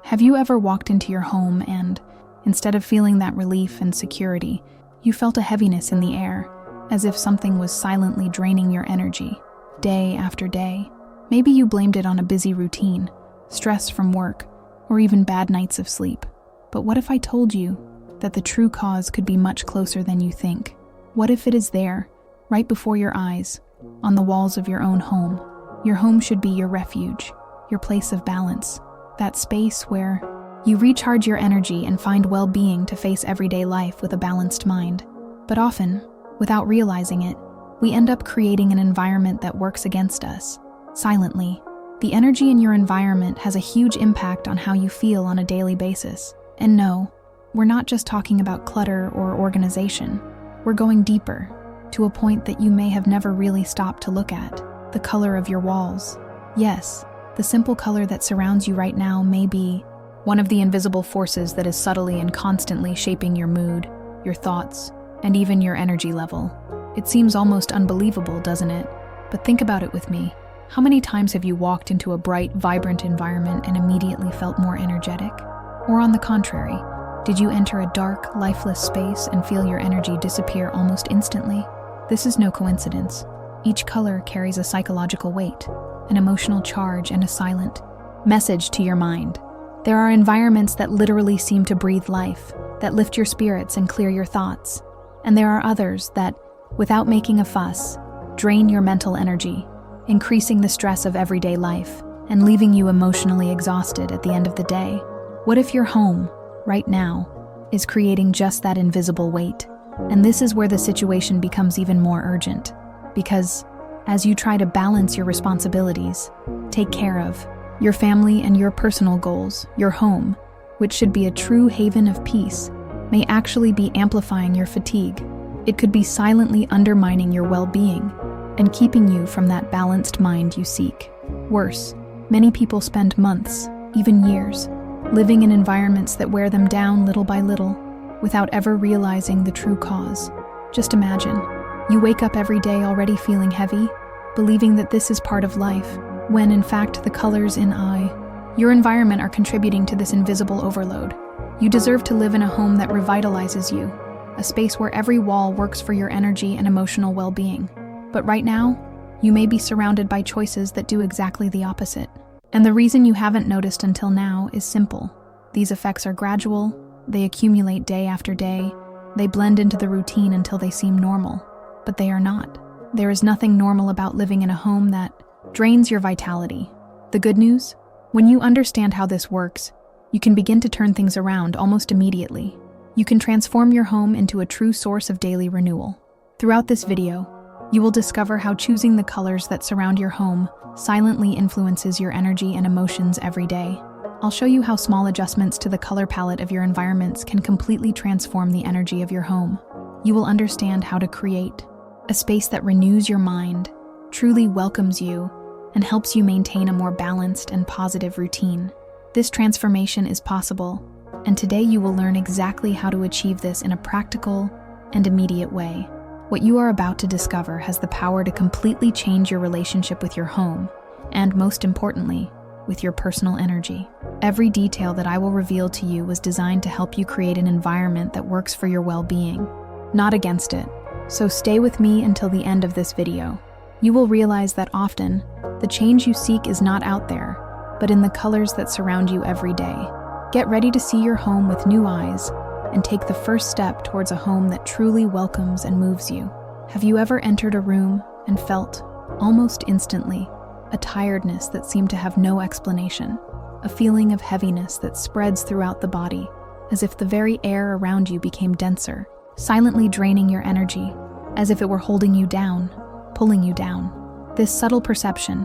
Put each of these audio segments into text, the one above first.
Have you ever walked into your home and, instead of feeling that relief and security, you felt a heaviness in the air, as if something was silently draining your energy, day after day? Maybe you blamed it on a busy routine, stress from work, or even bad nights of sleep. But what if I told you that the true cause could be much closer than you think? What if it is there, right before your eyes, on the walls of your own home? Your home should be your refuge, your place of balance, that space where you recharge your energy and find well-being to face everyday life with a balanced mind. But often, without realizing it, we end up creating an environment that works against us. Silently, the energy in your environment has a huge impact on how you feel on a daily basis. And no, we're not just talking about clutter or organization. We're going deeper, to a point that you may have never really stopped to look at: the color of your walls. Yes, the simple color that surrounds you right now may be one of the invisible forces that is subtly and constantly shaping your mood, your thoughts, and even your energy level. It seems almost unbelievable, doesn't it? But think about it with me. How many times have you walked into a bright, vibrant environment and immediately felt more energetic? Or on the contrary, did you enter a dark, lifeless space and feel your energy disappear almost instantly? This is no coincidence. Each color carries a psychological weight, an emotional charge, and a silent message to your mind. There are environments that literally seem to breathe life, that lift your spirits and clear your thoughts. And there are others that, without making a fuss, drain your mental energy, increasing the stress of everyday life and leaving you emotionally exhausted at the end of the day. What if your home, right now, is creating just that invisible weight? And this is where the situation becomes even more urgent. Because as you try to balance your responsibilities, take care of your family and your personal goals, your home, which should be a true haven of peace, may actually be amplifying your fatigue. It could be silently undermining your well-being and keeping you from that balanced mind you seek. Worse, many people spend months, even years, living in environments that wear them down little by little, without ever realizing the true cause. Just imagine, you wake up every day already feeling heavy, believing that this is part of life, when in fact the colors in your environment are contributing to this invisible overload. You deserve to live in a home that revitalizes you, a space where every wall works for your energy and emotional well-being. But right now, you may be surrounded by choices that do exactly the opposite. And the reason you haven't noticed until now is simple. These effects are gradual, they accumulate day after day, they blend into the routine until they seem normal. But they are not. There is nothing normal about living in a home that drains your vitality. The good news? When you understand how this works, you can begin to turn things around almost immediately. You can transform your home into a true source of daily renewal. Throughout this video, you will discover how choosing the colors that surround your home silently influences your energy and emotions every day. I'll show you how small adjustments to the color palette of your environments can completely transform the energy of your home. You will understand how to create a space that renews your mind, truly welcomes you, and helps you maintain a more balanced and positive routine. This transformation is possible, and today you will learn exactly how to achieve this in a practical and immediate way. What you are about to discover has the power to completely change your relationship with your home, and most importantly, with your personal energy. Every detail that I will reveal to you was designed to help you create an environment that works for your well-being, not against it. So stay with me until the end of this video. You will realize that often, the change you seek is not out there, but in the colors that surround you every day. Get ready to see your home with new eyes and take the first step towards a home that truly welcomes and moves you. Have you ever entered a room and felt, almost instantly, a tiredness that seemed to have no explanation? A feeling of heaviness that spreads throughout the body, as if the very air around you became denser, silently draining your energy, as if it were holding you down, pulling you down. This subtle perception,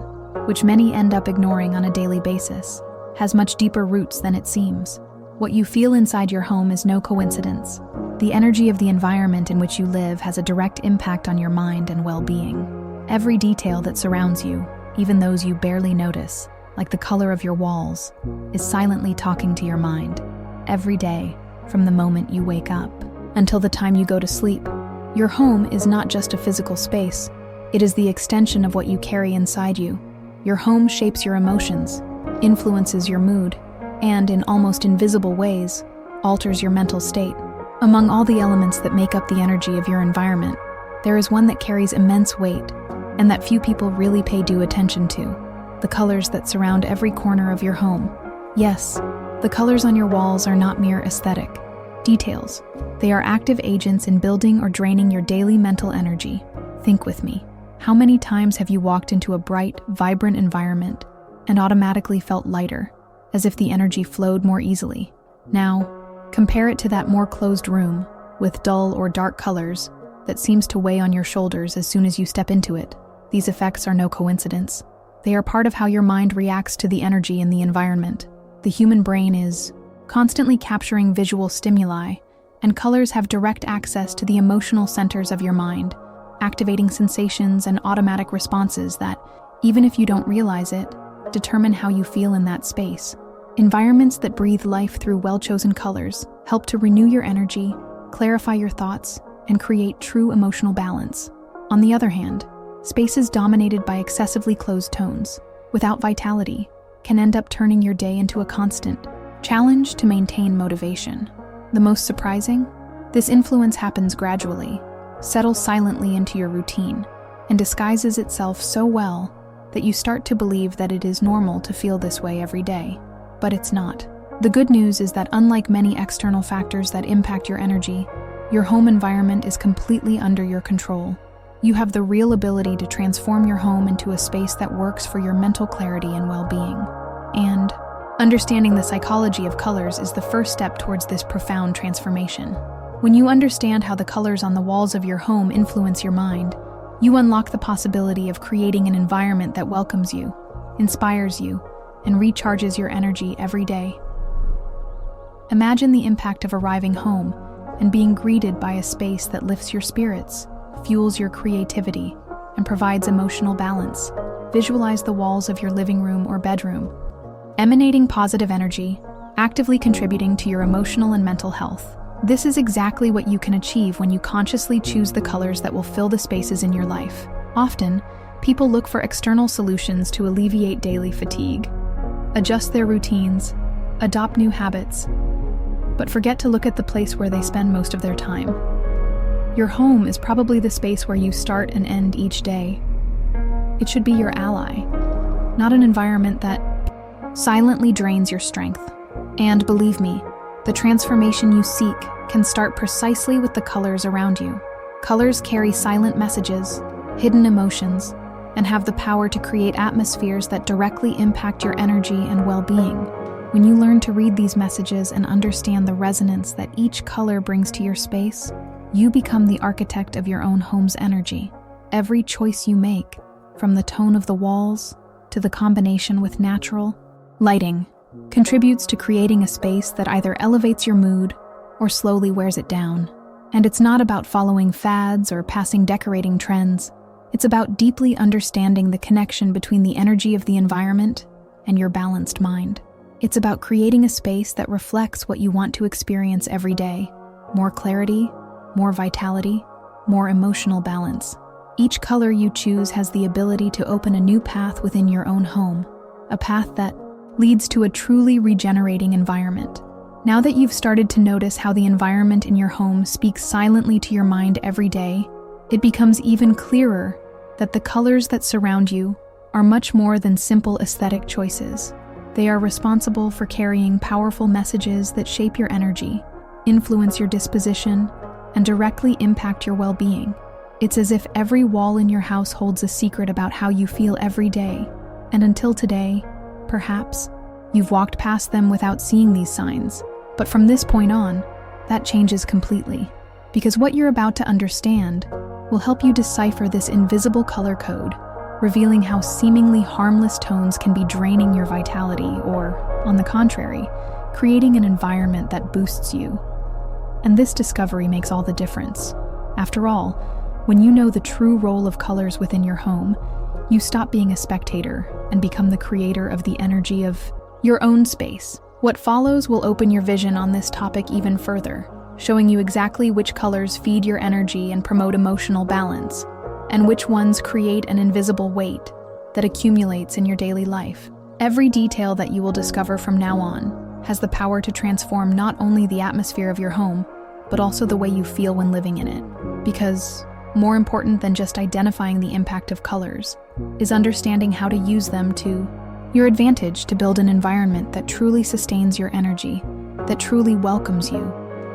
which many end up ignoring on a daily basis, has much deeper roots than it seems. What you feel inside your home is no coincidence. The energy of the environment in which you live has a direct impact on your mind and well-being. Every detail that surrounds you, even those you barely notice, like the color of your walls, is silently talking to your mind. Every day, from the moment you wake up until the time you go to sleep, your home is not just a physical space. It is the extension of what you carry inside you. Your home shapes your emotions, influences your mood, and, in almost invisible ways, alters your mental state. Among all the elements that make up the energy of your environment, there is one that carries immense weight, and that few people really pay due attention to: the colors that surround every corner of your home. Yes, the colors on your walls are not mere aesthetic details. They are active agents in building or draining your daily mental energy. Think with me. How many times have you walked into a bright, vibrant environment and automatically felt lighter, as if the energy flowed more easily? Now, compare it to that more closed room with dull or dark colors that seems to weigh on your shoulders as soon as you step into it. These effects are no coincidence. They are part of how your mind reacts to the energy in the environment. The human brain is constantly capturing visual stimuli, and colors have direct access to the emotional centers of your mind, activating sensations and automatic responses that, even if you don't realize it, determine how you feel in that space. Environments that breathe life through well-chosen colors help to renew your energy, clarify your thoughts, and create true emotional balance. On the other hand, spaces dominated by excessively closed tones, without vitality, can end up turning your day into a constant challenge to maintain motivation. The most surprising? This influence happens gradually, settles silently into your routine, and disguises itself so well that you start to believe that it is normal to feel this way every day. But it's not. The good news is that unlike many external factors that impact your energy, your home environment is completely under your control. You have the real ability to transform your home into a space that works for your mental clarity and well-being. And understanding the psychology of colors is the first step towards this profound transformation. When you understand how the colors on the walls of your home influence your mind, you unlock the possibility of creating an environment that welcomes you, inspires you, and recharges your energy every day. Imagine the impact of arriving home and being greeted by a space that lifts your spirits, fuels your creativity, and provides emotional balance. Visualize the walls of your living room or bedroom, emanating positive energy, actively contributing to your emotional and mental health. This is exactly what you can achieve when you consciously choose the colors that will fill the spaces in your life. Often, people look for external solutions to alleviate daily fatigue, adjust their routines, adopt new habits, but forget to look at the place where they spend most of their time. Your home is probably the space where you start and end each day. It should be your ally, not an environment that silently drains your strength. And believe me, the transformation you seek can start precisely with the colors around you. Colors carry silent messages, hidden emotions, and have the power to create atmospheres that directly impact your energy and well-being. When you learn to read these messages and understand the resonance that each color brings to your space, you become the architect of your own home's energy. Every choice you make, from the tone of the walls to the combination with natural lighting, contributes to creating a space that either elevates your mood or slowly wears it down. And it's not about following fads or passing decorating trends. It's about deeply understanding the connection between the energy of the environment and your balanced mind. It's about creating a space that reflects what you want to experience every day: more clarity, more vitality, more emotional balance. Each color you choose has the ability to open a new path within your own home, a path that leads to a truly regenerating environment. Now that you've started to notice how the environment in your home speaks silently to your mind every day, it becomes even clearer that the colors that surround you are much more than simple aesthetic choices. They are responsible for carrying powerful messages that shape your energy, influence your disposition, and directly impact your well-being. It's as if every wall in your house holds a secret about how you feel every day, and until today, perhaps, you've walked past them without seeing these signs. But from this point on, that changes completely, because what you're about to understand will help you decipher this invisible color code, revealing how seemingly harmless tones can be draining your vitality or, on the contrary, creating an environment that boosts you. And this discovery makes all the difference. After all, when you know the true role of colors within your home, you stop being a spectator and become the creator of the energy of your own space. What follows will open your vision on this topic even further, showing you exactly which colors feed your energy and promote emotional balance, and which ones create an invisible weight that accumulates in your daily life. Every detail that you will discover from now on has the power to transform not only the atmosphere of your home, but also the way you feel when living in it. Because more important than just identifying the impact of colors is understanding how to use them to your advantage to build an environment that truly sustains your energy, that truly welcomes you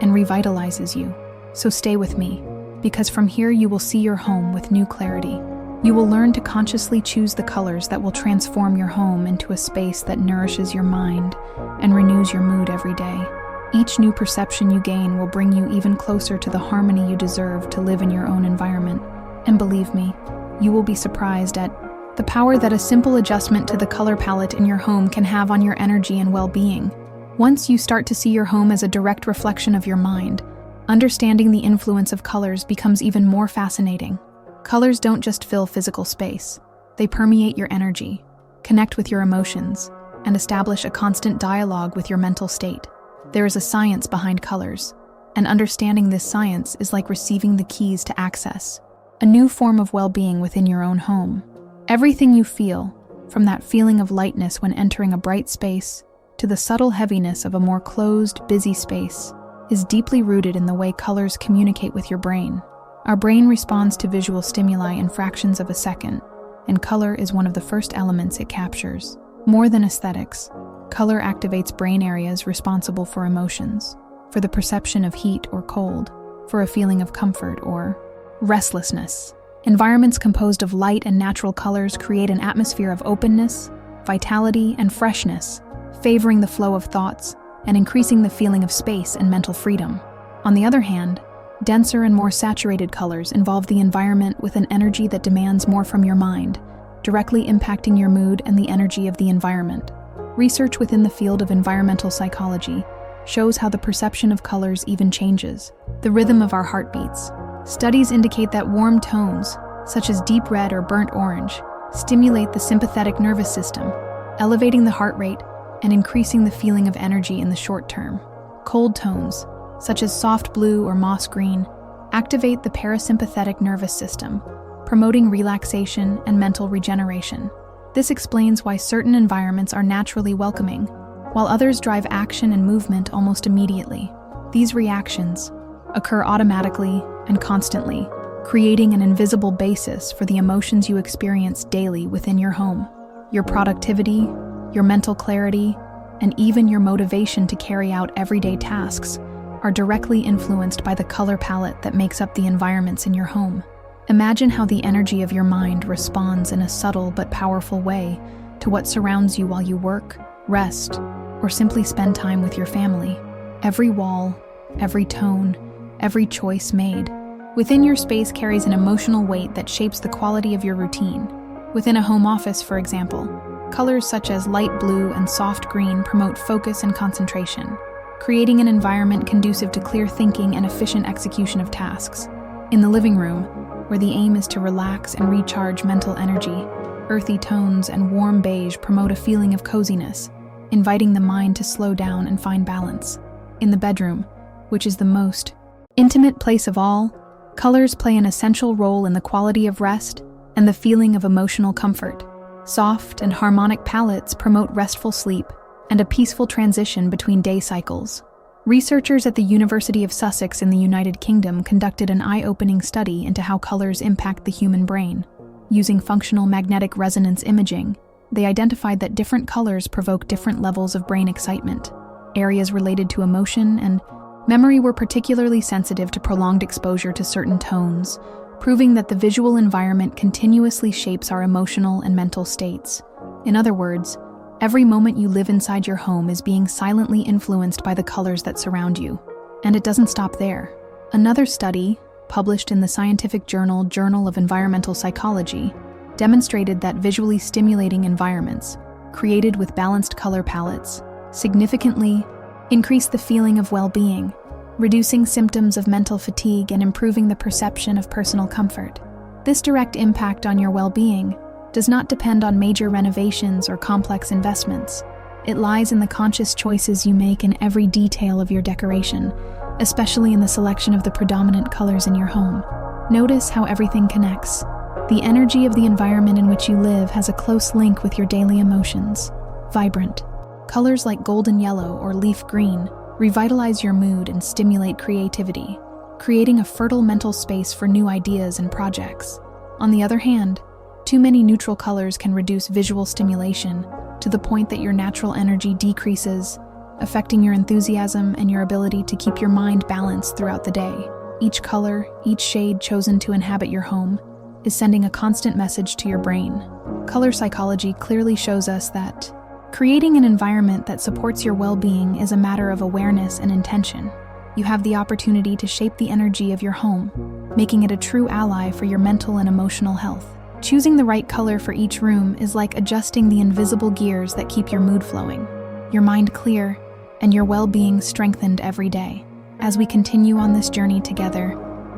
and revitalizes you. So stay with me, because from here you will see your home with new clarity. You will learn to consciously choose the colors that will transform your home into a space that nourishes your mind and renews your mood every day. Each new perception you gain will bring you even closer to the harmony you deserve to live in your own environment. And believe me, you will be surprised at the power that a simple adjustment to the color palette in your home can have on your energy and well-being. Once you start to see your home as a direct reflection of your mind, understanding the influence of colors becomes even more fascinating. Colors don't just fill physical space. They permeate your energy, connect with your emotions, and establish a constant dialogue with your mental state. There is a science behind colors, and understanding this science is like receiving the keys to access a new form of well-being within your own home. Everything you feel, from that feeling of lightness when entering a bright space to the subtle heaviness of a more closed, busy space, is deeply rooted in the way colors communicate with your brain. Our brain responds to visual stimuli in fractions of a second, and color is one of the first elements it captures. More than aesthetics, color activates brain areas responsible for emotions, for the perception of heat or cold, for a feeling of comfort or restlessness. Environments composed of light and natural colors create an atmosphere of openness, vitality, and freshness, favoring the flow of thoughts and increasing the feeling of space and mental freedom. On the other hand, denser and more saturated colors involve the environment with an energy that demands more from your mind, directly impacting your mood and the energy of the environment. Research within the field of environmental psychology shows how the perception of colors even changes the rhythm of our heartbeats. Studies indicate that warm tones, such as deep red or burnt orange, stimulate the sympathetic nervous system, elevating the heart rate and increasing the feeling of energy in the short term. Cold tones, such as soft blue or moss green, activate the parasympathetic nervous system, promoting relaxation and mental regeneration. This explains why certain environments are naturally welcoming, while others drive action and movement almost immediately. These reactions occur automatically and constantly, creating an invisible basis for the emotions you experience daily within your home. Your productivity, your mental clarity, and even your motivation to carry out everyday tasks are directly influenced by the color palette that makes up the environments in your home. Imagine how the energy of your mind responds in a subtle but powerful way to what surrounds you while you work, rest, or simply spend time with your family. Every wall, every tone, every choice made within your space carries an emotional weight that shapes the quality of your routine. Within a home office, for example, colors such as light blue and soft green promote focus and concentration, creating an environment conducive to clear thinking and efficient execution of tasks. In the living room, where the aim is to relax and recharge mental energy, earthy tones and warm beige promote a feeling of coziness, inviting the mind to slow down and find balance. In the bedroom, which is the most intimate place of all, colors play an essential role in the quality of rest and the feeling of emotional comfort. Soft and harmonic palettes promote restful sleep and a peaceful transition between day cycles. Researchers at the University of Sussex in the United Kingdom conducted an eye-opening study into how colors impact the human brain. Using functional magnetic resonance imaging, they identified that different colors provoke different levels of brain excitement. Areas related to emotion and memory were particularly sensitive to prolonged exposure to certain tones, proving that the visual environment continuously shapes our emotional and mental states. In other words, every moment you live inside your home is being silently influenced by the colors that surround you. And it doesn't stop there. Another study, published in the scientific Journal of Environmental Psychology, demonstrated that visually stimulating environments, created with balanced color palettes, significantly increase the feeling of well-being, reducing symptoms of mental fatigue and improving the perception of personal comfort. This direct impact on your well-being does not depend on major renovations or complex investments. It lies in the conscious choices you make in every detail of your decoration, especially in the selection of the predominant colors in your home. Notice how everything connects. The energy of the environment in which you live has a close link with your daily emotions. Vibrant, Colors like golden yellow or leaf green revitalize your mood and stimulate creativity, creating a fertile mental space for new ideas and projects. On the other hand, too many neutral colors can reduce visual stimulation to the point that your natural energy decreases, affecting your enthusiasm and your ability to keep your mind balanced throughout the day. Each color, each shade chosen to inhabit your home, is sending a constant message to your brain. Color psychology clearly shows us that creating an environment that supports your well-being is a matter of awareness and intention. You have the opportunity to shape the energy of your home, making it a true ally for your mental and emotional health. Choosing the right color for each room is like adjusting the invisible gears that keep your mood flowing, your mind clear, and your well-being strengthened every day. As we continue on this journey together,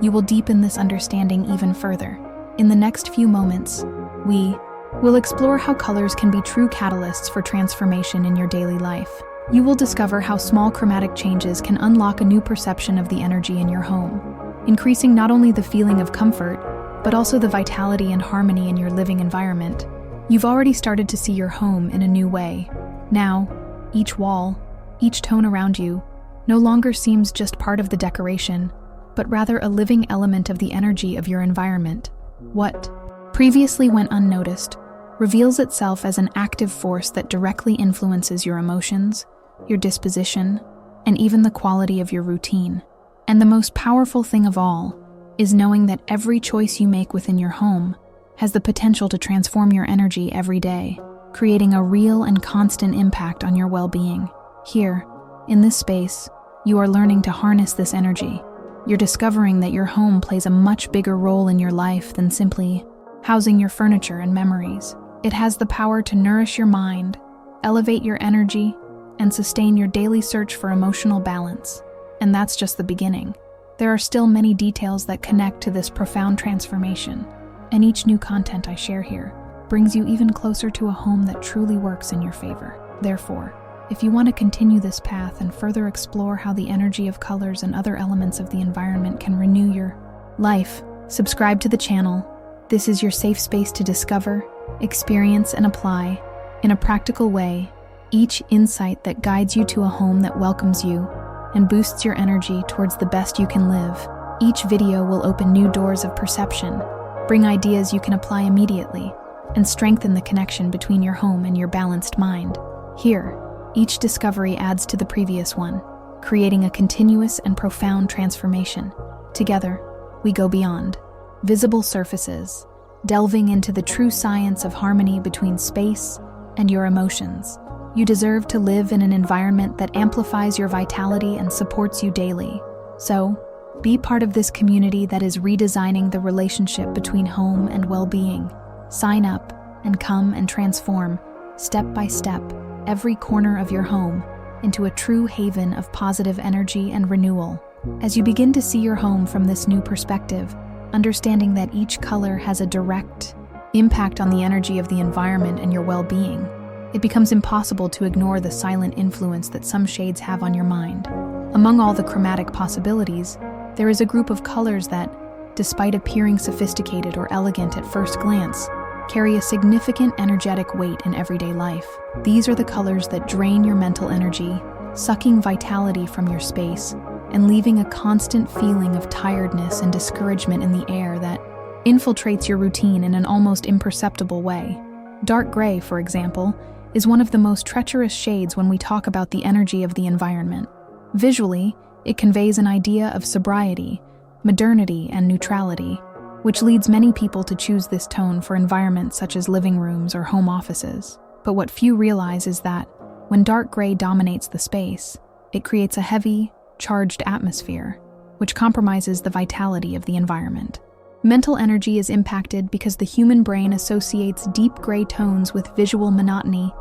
you will deepen this understanding even further. In the next few moments, we will explore how colors can be true catalysts for transformation in your daily life. You will discover how small chromatic changes can unlock a new perception of the energy in your home, increasing not only the feeling of comfort, but also the vitality and harmony in your living environment. You've already started to see your home in a new way. Now, each wall, each tone around you, no longer seems just part of the decoration, but rather a living element of the energy of your environment. What previously went unnoticed reveals itself as an active force that directly influences your emotions, your disposition, and even the quality of your routine. And the most powerful thing of all is knowing that every choice you make within your home has the potential to transform your energy every day, creating a real and constant impact on your well-being. Here, in this space, you are learning to harness this energy. You're discovering that your home plays a much bigger role in your life than simply housing your furniture and memories. It has the power to nourish your mind, elevate your energy, and sustain your daily search for emotional balance. And that's just the beginning. There are still many details that connect to this profound transformation, and each new content I share here brings you even closer to a home that truly works in your favor. Therefore, if you want to continue this path and further explore how the energy of colors and other elements of the environment can renew your life, subscribe to the channel. This is your safe space to discover, experience, and apply, in a practical way, each insight that guides you to a home that welcomes you and boosts your energy towards the best you can live. Each video will open new doors of perception, bring ideas you can apply immediately, and strengthen the connection between your home and your balanced mind. Here, each discovery adds to the previous one, creating a continuous and profound transformation. Together, we go beyond visible surfaces, delving into the true science of harmony between space and your emotions. You deserve to live in an environment that amplifies your vitality and supports you daily. So, be part of this community that is redesigning the relationship between home and well-being. Sign up and come and transform, step by step, every corner of your home into a true haven of positive energy and renewal. As you begin to see your home from this new perspective, understanding that each color has a direct impact on the energy of the environment and your well-being, it becomes impossible to ignore the silent influence that some shades have on your mind. Among all the chromatic possibilities, there is a group of colors that, despite appearing sophisticated or elegant at first glance, carry a significant energetic weight in everyday life. These are the colors that drain your mental energy, sucking vitality from your space, and leaving a constant feeling of tiredness and discouragement in the air that infiltrates your routine in an almost imperceptible way. Dark gray, for example, is one of the most treacherous shades when we talk about the energy of the environment. Visually, it conveys an idea of sobriety, modernity, and neutrality, which leads many people to choose this tone for environments such as living rooms or home offices. But what few realize is that, when dark gray dominates the space, it creates a heavy, charged atmosphere, which compromises the vitality of the environment. Mental energy is impacted because the human brain associates deep gray tones with visual monotony,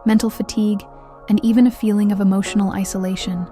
mental fatigue, and even a feeling of emotional isolation.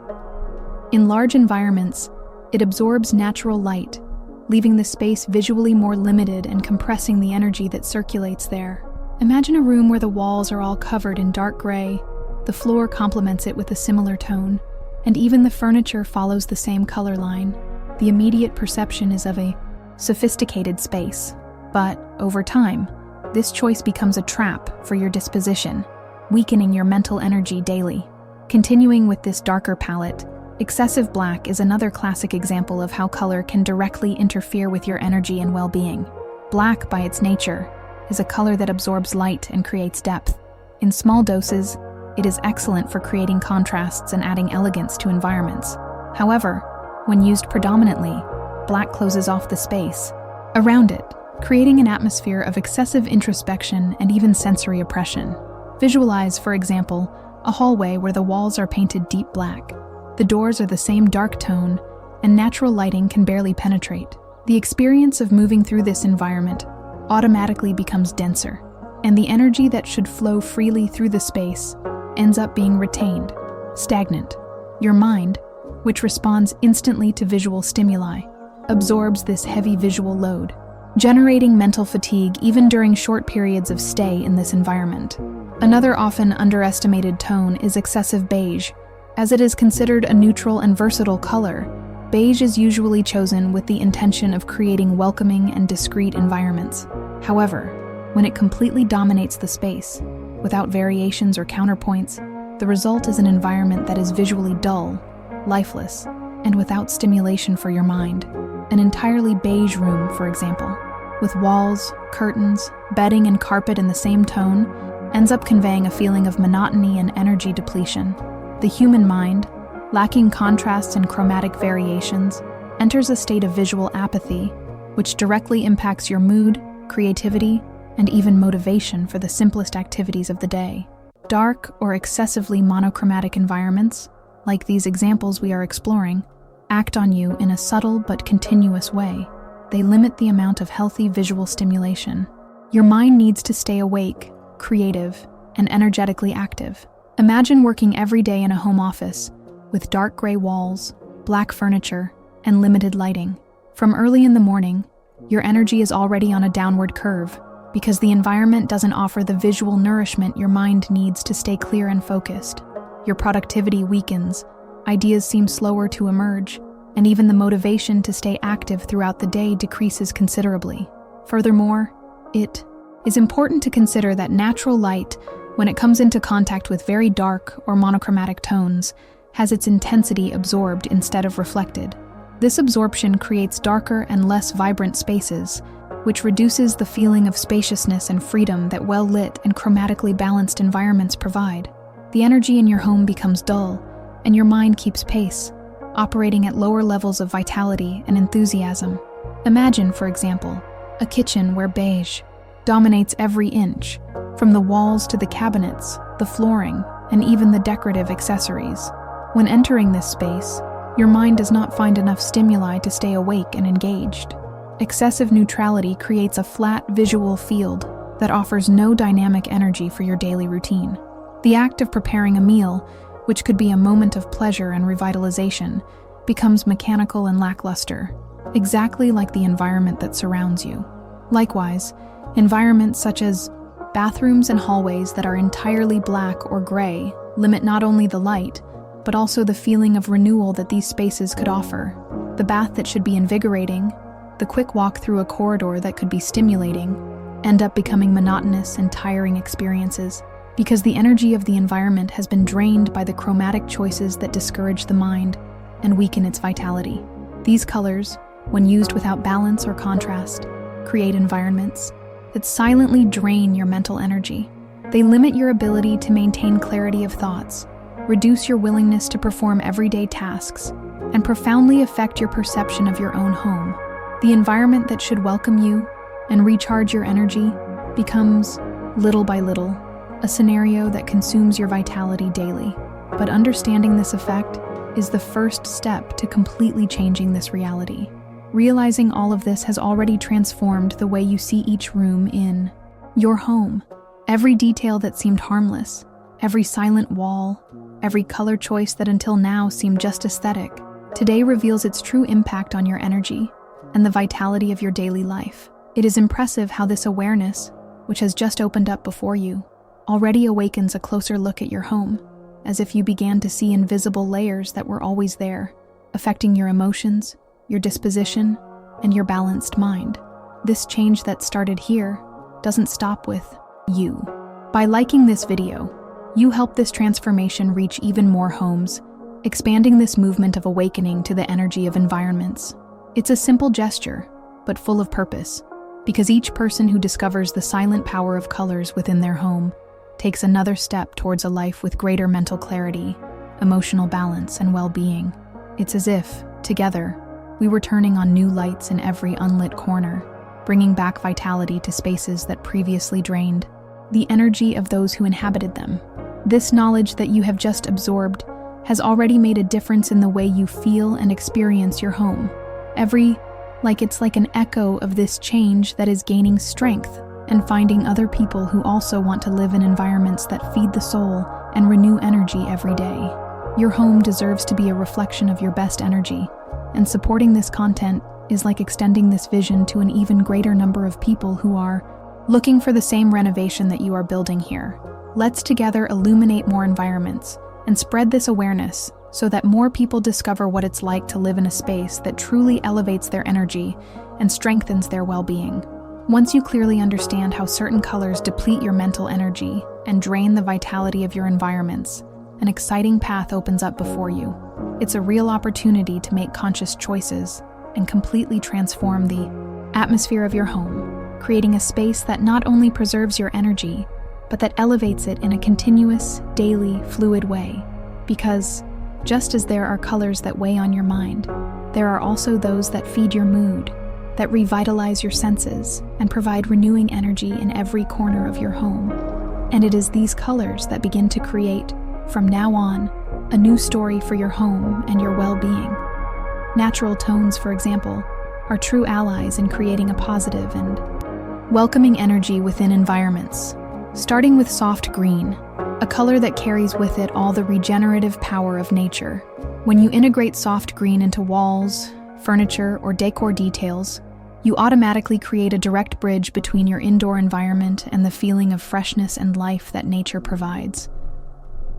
In large environments, it absorbs natural light, leaving the space visually more limited and compressing the energy that circulates there. Imagine a room where the walls are all covered in dark gray, the floor complements it with a similar tone, and even the furniture follows the same color line. The immediate perception is of a sophisticated space, but over time, this choice becomes a trap for your disposition. weakening your mental energy daily. Continuing with this darker palette, excessive black is another classic example of how color can directly interfere with your energy and well-being. Black, by its nature, is a color that absorbs light and creates depth. In small doses, it is excellent for creating contrasts and adding elegance to environments. However, when used predominantly, black closes off the space around it, creating an atmosphere of excessive introspection and even sensory oppression. Visualize, for example, a hallway where the walls are painted deep black. The doors are the same dark tone, and natural lighting can barely penetrate. The experience of moving through this environment automatically becomes denser, and the energy that should flow freely through the space ends up being retained, stagnant. Your mind, which responds instantly to visual stimuli, absorbs this heavy visual load, generating mental fatigue even during short periods of stay in this environment. Another often underestimated tone is excessive beige. As it is considered a neutral and versatile color, beige is usually chosen with the intention of creating welcoming and discreet environments. However, when it completely dominates the space, without variations or counterpoints, the result is an environment that is visually dull, lifeless, and without stimulation for your mind. An entirely beige room, for example, with walls, curtains, bedding, and carpet in the same tone, ends up conveying a feeling of monotony and energy depletion. The human mind, lacking contrasts and chromatic variations, enters a state of visual apathy, which directly impacts your mood, creativity, and even motivation for the simplest activities of the day. Dark or excessively monochromatic environments, like these examples we are exploring, act on you in a subtle but continuous way. They limit the amount of healthy visual stimulation. Your mind needs to stay awake, creative, and energetically active. Imagine working every day in a home office with dark gray walls, black furniture, and limited lighting. From early in the morning, your energy is already on a downward curve because the environment doesn't offer the visual nourishment your mind needs to stay clear and focused. Your productivity weakens, ideas seem slower to emerge, and even the motivation to stay active throughout the day decreases considerably. Furthermore, it is important to consider that natural light, when it comes into contact with very dark or monochromatic tones, has its intensity absorbed instead of reflected. This absorption creates darker and less vibrant spaces, which reduces the feeling of spaciousness and freedom that well-lit and chromatically balanced environments provide. The energy in your home becomes dull, and your mind keeps pace, operating at lower levels of vitality and enthusiasm. Imagine, for example, a kitchen where beige dominates every inch, from the walls to the cabinets, the flooring, and even the decorative accessories. When entering this space, your mind does not find enough stimuli to stay awake and engaged. Excessive neutrality creates a flat visual field that offers no dynamic energy for your daily routine. The act of preparing a meal, which could be a moment of pleasure and revitalization, becomes mechanical and lackluster, exactly like the environment that surrounds you. Likewise, environments such as bathrooms and hallways that are entirely black or gray limit not only the light, but also the feeling of renewal that these spaces could offer. The bath that should be invigorating, the quick walk through a corridor that could be stimulating, end up becoming monotonous and tiring experiences because the energy of the environment has been drained by the chromatic choices that discourage the mind and weaken its vitality. These colors, when used without balance or contrast, create environments that silently drain your mental energy. They limit your ability to maintain clarity of thoughts, reduce your willingness to perform everyday tasks, and profoundly affect your perception of your own home. The environment that should welcome you and recharge your energy becomes, little by little, a scenario that consumes your vitality daily. But understanding this effect is the first step to completely changing this reality. Realizing all of this has already transformed the way you see each room in your home. Every detail that seemed harmless, every silent wall, every color choice that until now seemed just aesthetic, today reveals its true impact on your energy and the vitality of your daily life. It is impressive how this awareness, which has just opened up before you, already awakens a closer look at your home, as if you began to see invisible layers that were always there, affecting your emotions, your disposition, and your balanced mind. This change that started here doesn't stop with you. By liking this video, You help this transformation reach even more homes, expanding this movement of awakening to the energy of environments. It's a simple gesture, but full of purpose, because each person who discovers the silent power of colors within their home takes another step towards a life with greater mental clarity, emotional balance, and well-being. It's as if, together, we were turning on new lights in every unlit corner, bringing back vitality to spaces that previously drained the energy of those who inhabited them. This knowledge that you have just absorbed has already made a difference in the way you feel and experience your home. It's like an echo of this change that is gaining strength and finding other people who also want to live in environments that feed the soul and renew energy every day. Your home deserves to be a reflection of your best energy, and supporting this content is like extending this vision to an even greater number of people who are looking for the same renovation that you are building here. Let's together illuminate more environments and spread this awareness so that more people discover what it's like to live in a space that truly elevates their energy and strengthens their well-being. Once you clearly understand how certain colors deplete your mental energy and drain the vitality of your environments, an exciting path opens up before you. It's a real opportunity to make conscious choices and completely transform the atmosphere of your home, creating a space that not only preserves your energy, but that elevates it in a continuous, daily, fluid way. Because just as there are colors that weigh on your mind, there are also those that feed your mood, that revitalize your senses, and provide renewing energy in every corner of your home. And it is these colors that begin to create, from now on, a new story for your home and your well-being. Natural tones, for example, are true allies in creating a positive and welcoming energy within environments. Starting with soft green, a color that carries with it all the regenerative power of nature. When you integrate soft green into walls, furniture, or decor details, you automatically create a direct bridge between your indoor environment and the feeling of freshness and life that nature provides.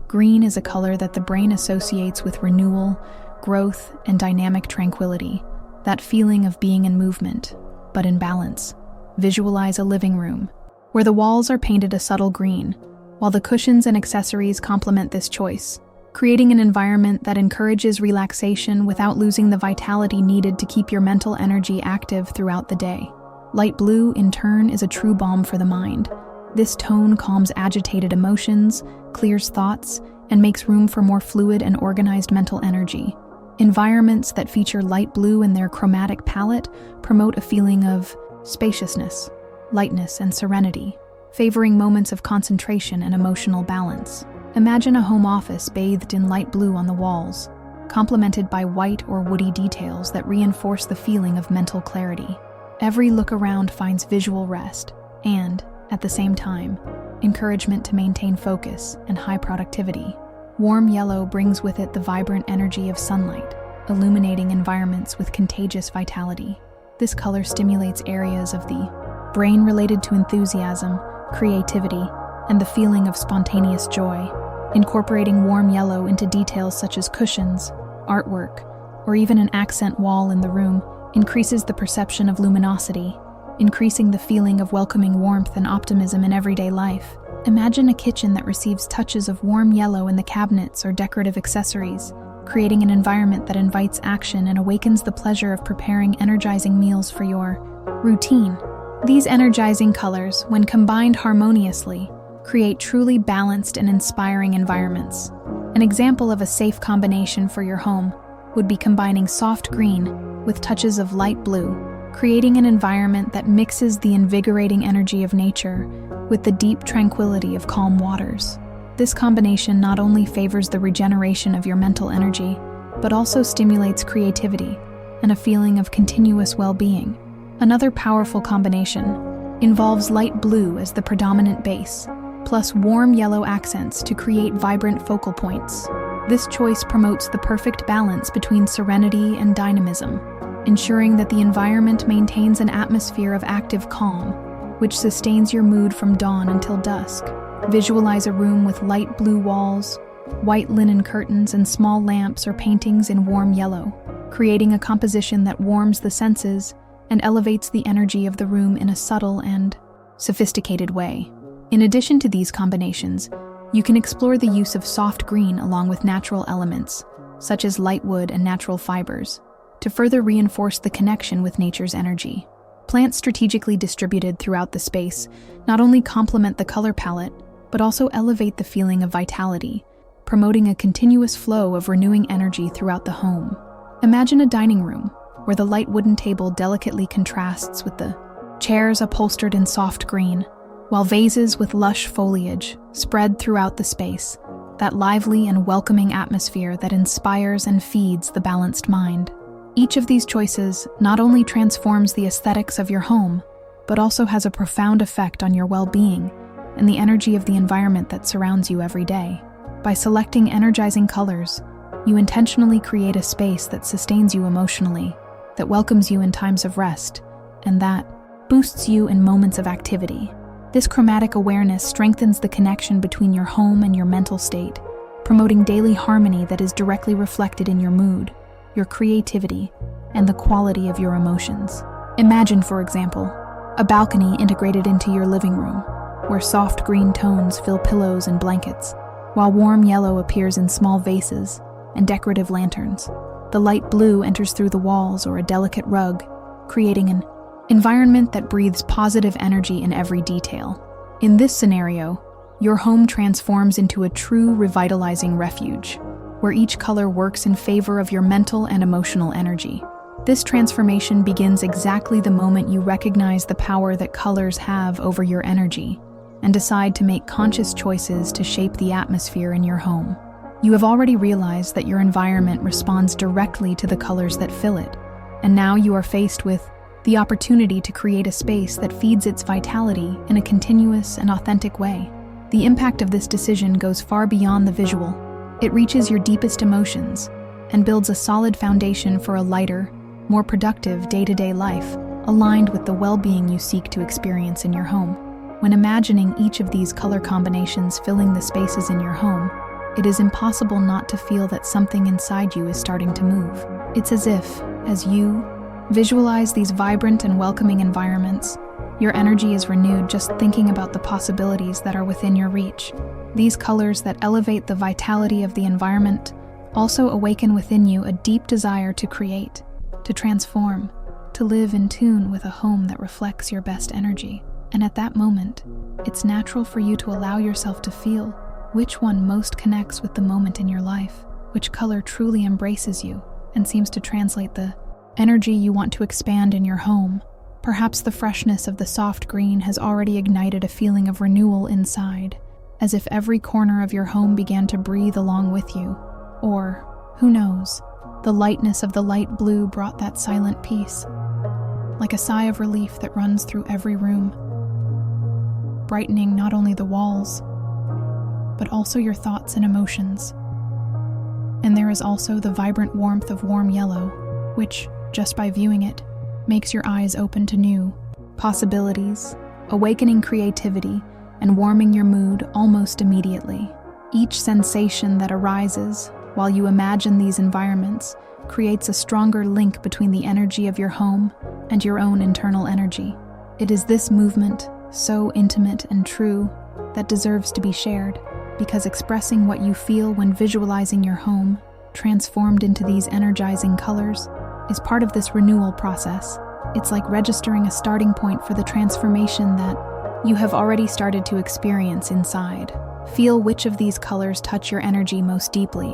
Green is a color that the brain associates with renewal, growth, and dynamic tranquility, that feeling of being in movement, but in balance. Visualize a living room, where the walls are painted a subtle green, while the cushions and accessories complement this choice, creating an environment that encourages relaxation without losing the vitality needed to keep your mental energy active throughout the day. Light blue, in turn, is a true balm for the mind. This tone calms agitated emotions, clears thoughts, and makes room for more fluid and organized mental energy. Environments that feature light blue in their chromatic palette promote a feeling of spaciousness, lightness, and serenity, favoring moments of concentration and emotional balance. Imagine a home office bathed in light blue on the walls, complemented by white or woody details that reinforce the feeling of mental clarity. Every look around finds visual rest and, at the same time, encouragement to maintain focus and high productivity. Warm yellow brings with it the vibrant energy of sunlight, illuminating environments with contagious vitality. This color stimulates areas of the brain related to enthusiasm, creativity, and the feeling of spontaneous joy. Incorporating warm yellow into details such as cushions, artwork, or even an accent wall in the room increases the perception of luminosity, increasing the feeling of welcoming warmth and optimism in everyday life. Imagine a kitchen that receives touches of warm yellow in the cabinets or decorative accessories, creating an environment that invites action and awakens the pleasure of preparing energizing meals for your routine. These energizing colors, when combined harmoniously, create truly balanced and inspiring environments. An example of a safe combination for your home would be combining soft green with touches of light blue, creating an environment that mixes the invigorating energy of nature with the deep tranquility of calm waters. This combination not only favors the regeneration of your mental energy, but also stimulates creativity and a feeling of continuous well-being. Another powerful combination involves light blue as the predominant base, plus warm yellow accents to create vibrant focal points. This choice promotes the perfect balance between serenity and dynamism, ensuring that the environment maintains an atmosphere of active calm, which sustains your mood from dawn until dusk. Visualize a room with light blue walls, white linen curtains, and small lamps or paintings in warm yellow, creating a composition that warms the senses and elevates the energy of the room in a subtle and sophisticated way. In addition to these combinations, You can explore the use of soft green along with natural elements, such as light wood and natural fibers, to further reinforce the connection with nature's energy. Plants strategically distributed throughout the space not only complement the color palette, but also elevate the feeling of vitality, promoting a continuous flow of renewing energy throughout the home. Imagine a dining room where the light wooden table delicately contrasts with the chairs upholstered in soft green, while vases with lush foliage spread throughout the space, that lively and welcoming atmosphere that inspires and feeds the balanced mind. Each of these choices not only transforms the aesthetics of your home, but also has a profound effect on your well-being and the energy of the environment that surrounds you every day. By selecting energizing colors, you intentionally create a space that sustains you emotionally, that welcomes you in times of rest, and that boosts you in moments of activity. This chromatic awareness strengthens the connection between your home and your mental state, promoting daily harmony that is directly reflected in your mood, your creativity, and the quality of your emotions. Imagine, for example, a balcony integrated into your living room, where soft green tones fill pillows and blankets, while warm yellow appears in small vases and decorative lanterns. The light blue enters through the walls or a delicate rug, creating an environment that breathes positive energy in every detail. In this scenario, your home transforms into a true revitalizing refuge, where each color works in favor of your mental and emotional energy. This transformation begins exactly the moment you recognize the power that colors have over your energy and decide to make conscious choices to shape the atmosphere in your home. You have already realized that your environment responds directly to the colors that fill it, and now you are faced with the opportunity to create a space that feeds its vitality in a continuous and authentic way. The impact of this decision goes far beyond the visual. It reaches your deepest emotions and builds a solid foundation for a lighter, more productive day-to-day life, aligned with the well-being you seek to experience in your home. When imagining each of these color combinations filling the spaces in your home, it is impossible not to feel that something inside you is starting to move. It's as if, as you visualize these vibrant and welcoming environments, your energy is renewed just thinking about the possibilities that are within your reach. These colors that elevate the vitality of the environment also awaken within you a deep desire to create, to transform, to live in tune with a home that reflects your best energy. And at that moment, it's natural for you to allow yourself to feel which one most connects with the moment in your life, which color truly embraces you and seems to translate the energy you want to expand in your home. Perhaps the freshness of the soft green has already ignited a feeling of renewal inside, as if every corner of your home began to breathe along with you. Or, who knows, the lightness of the light blue brought that silent peace, like a sigh of relief that runs through every room, brightening not only the walls, but also your thoughts and emotions. And there is also the vibrant warmth of warm yellow, which, just by viewing it, makes your eyes open to new possibilities, awakening creativity, and warming your mood almost immediately. Each sensation that arises while you imagine these environments creates a stronger link between the energy of your home and your own internal energy. It is this movement, so intimate and true, that deserves to be shared, because expressing what you feel when visualizing your home, transformed into these energizing colors, is part of this renewal process. It's like registering a starting point for the transformation that you have already started to experience inside. Feel which of these colors touch your energy most deeply,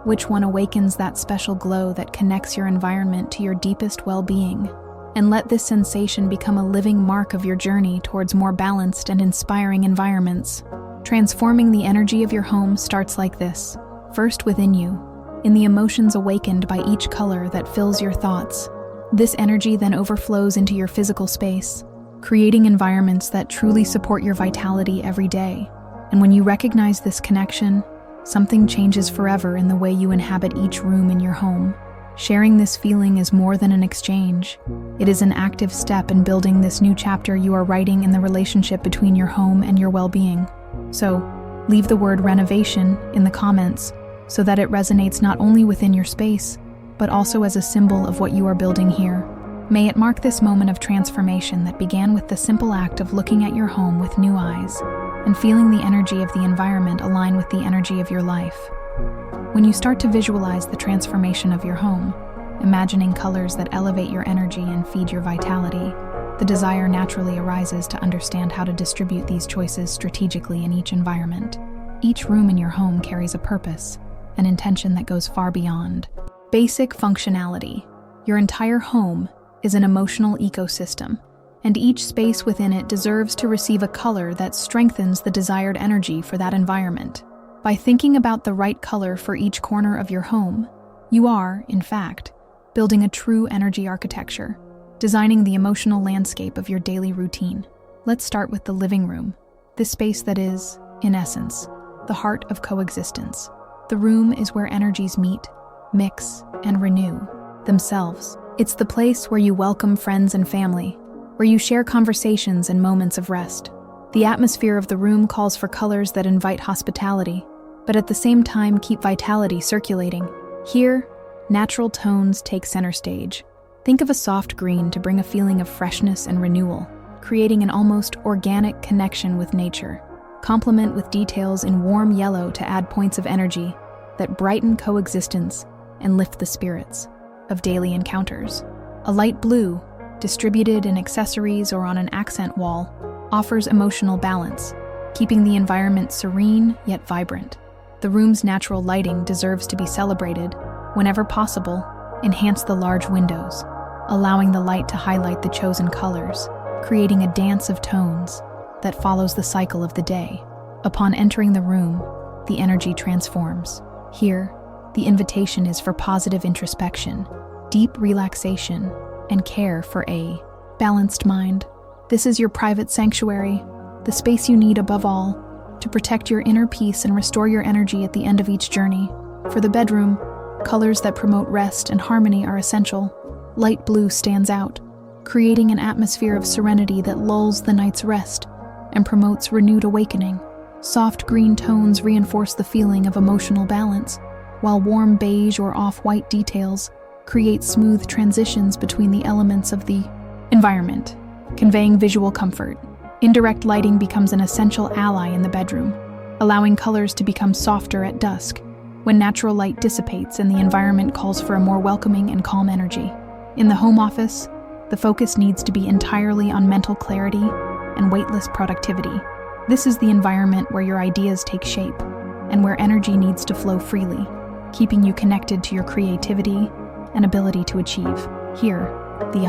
which one awakens that special glow that connects your environment to your deepest well-being, and let this sensation become a living mark of your journey towards more balanced and inspiring environments. Transforming the energy of your home starts like this, first within you, in the emotions awakened by each color that fills your thoughts. This energy then overflows into your physical space, creating environments that truly support your vitality every day. And when you recognize this connection, something changes forever in the way you inhabit each room in your home. Sharing this feeling is more than an exchange. It is an active step in building this new chapter you are writing in the relationship between your home and your well-being. So, leave the word renovation in the comments so that it resonates not only within your space, but also as a symbol of what you are building here. May it mark this moment of transformation that began with the simple act of looking at your home with new eyes. and feeling the energy of the environment align with the energy of your life. When you start to visualize the transformation of your home, imagining colors that elevate your energy and feed your vitality, the desire naturally arises to understand how to distribute these choices strategically in each environment. Each room in your home carries a purpose, an intention that goes far beyond basic functionality. Your entire home is an emotional ecosystem, and each space within it deserves to receive a color that strengthens the desired energy for that environment. By thinking about the right color for each corner of your home, you are, in fact, building a true energy architecture, designing the emotional landscape of your daily routine. Let's start with the living room, this space that is, in essence, the heart of coexistence. The room is where energies meet, mix, and renew themselves. It's the place where you welcome friends and family, where you share conversations and moments of rest. The atmosphere of the room calls for colors that invite hospitality, but at the same time keep vitality circulating. Here, natural tones take center stage. Think of a soft green to bring a feeling of freshness and renewal, creating an almost organic connection with nature. Complement with details in warm yellow to add points of energy that brighten coexistence and lift the spirits of daily encounters. A light blue, distributed in accessories or on an accent wall, offers emotional balance, keeping the environment serene yet vibrant. The room's natural lighting deserves to be celebrated. Whenever possible, enhance the large windows, allowing the light to highlight the chosen colors, creating a dance of tones that follows the cycle of the day. Upon entering the room, the energy transforms. Here, the invitation is for positive introspection, deep relaxation, and care for a balanced mind. This is your private sanctuary, the space you need above all to protect your inner peace and restore your energy at the end of each journey. For the bedroom, colors that promote rest and harmony are essential. Light blue stands out, creating an atmosphere of serenity that lulls the night's rest and promotes renewed awakening. Soft green tones reinforce the feeling of emotional balance, while warm beige or off-white details create smooth transitions between the elements of the environment, conveying visual comfort. Indirect lighting becomes an essential ally in the bedroom, allowing colors to become softer at dusk, when natural light dissipates and the environment calls for a more welcoming and calm energy. In the home office, the focus needs to be entirely on mental clarity and weightless productivity. This is the environment where your ideas take shape and where energy needs to flow freely, keeping you connected to your creativity and ability to achieve. Here, the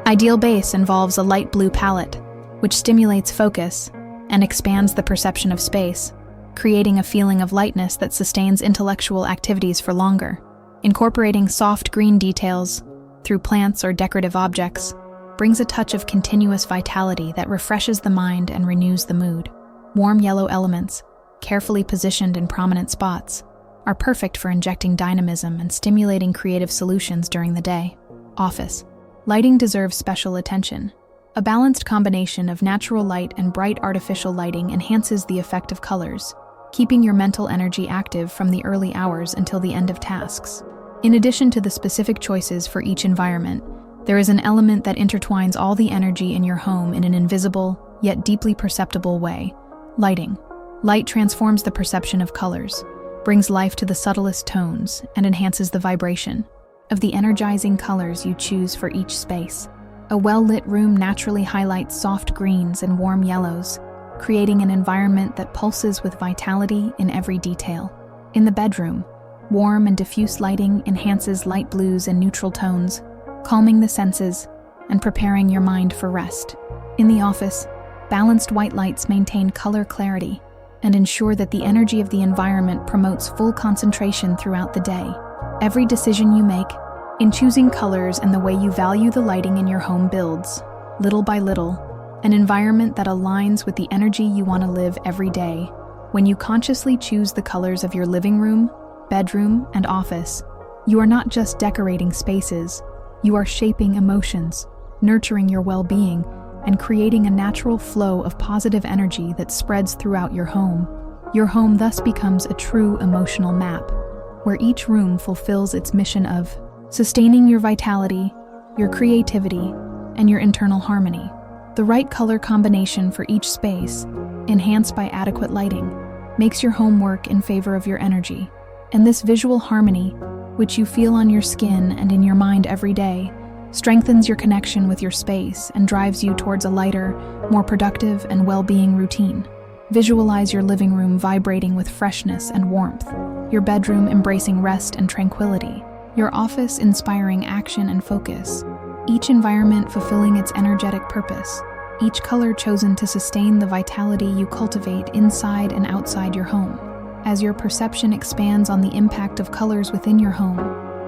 ideal base involves a light blue palette, which stimulates focus and expands the perception of space, creating a feeling of lightness that sustains intellectual activities for longer. Incorporating soft green details through plants or decorative objects brings a touch of continuous vitality that refreshes the mind and renews the mood. Warm yellow elements, carefully positioned in prominent spots, are perfect for injecting dynamism and stimulating creative solutions during the day. Office. Lighting deserves special attention. A balanced combination of natural light and bright artificial lighting enhances the effect of colors, keeping your mental energy active from the early hours until the end of tasks. In addition to the specific choices for each environment, there is an element that intertwines all the energy in your home in an invisible, yet deeply perceptible way: lighting. Light transforms the perception of colors, brings life to the subtlest tones, and enhances the vibration of the energizing colors you choose for each space. A well-lit room naturally highlights soft greens and warm yellows, creating an environment that pulses with vitality in every detail. In the bedroom, warm and diffuse lighting enhances light blues and neutral tones, calming the senses and preparing your mind for rest. In the office, balanced white lights maintain color clarity and ensure that the energy of the environment promotes full concentration throughout the day. Every decision you make in choosing colors and the way you value the lighting in your home builds, little by little, an environment that aligns with the energy you want to live every day. When you consciously choose the colors of your living room, bedroom, and office, you are not just decorating spaces, you are shaping emotions, nurturing your well-being, and creating a natural flow of positive energy that spreads throughout your home. Your home thus becomes a true emotional map, where each room fulfills its mission of sustaining your vitality, your creativity, and your internal harmony. The right color combination for each space enhanced by adequate lighting, makes your home work in favor of your energy. And this visual harmony, which you feel on your skin and in your mind every day, strengthens your connection with your space and drives you towards a lighter, more productive and well-being routine. Visualize your living room vibrating with freshness and warmth, your bedroom embracing rest and tranquility, your office inspiring action and focus, each environment fulfilling its energetic purpose, each color chosen to sustain the vitality you cultivate inside and outside your home. As your perception expands on the impact of colors within your home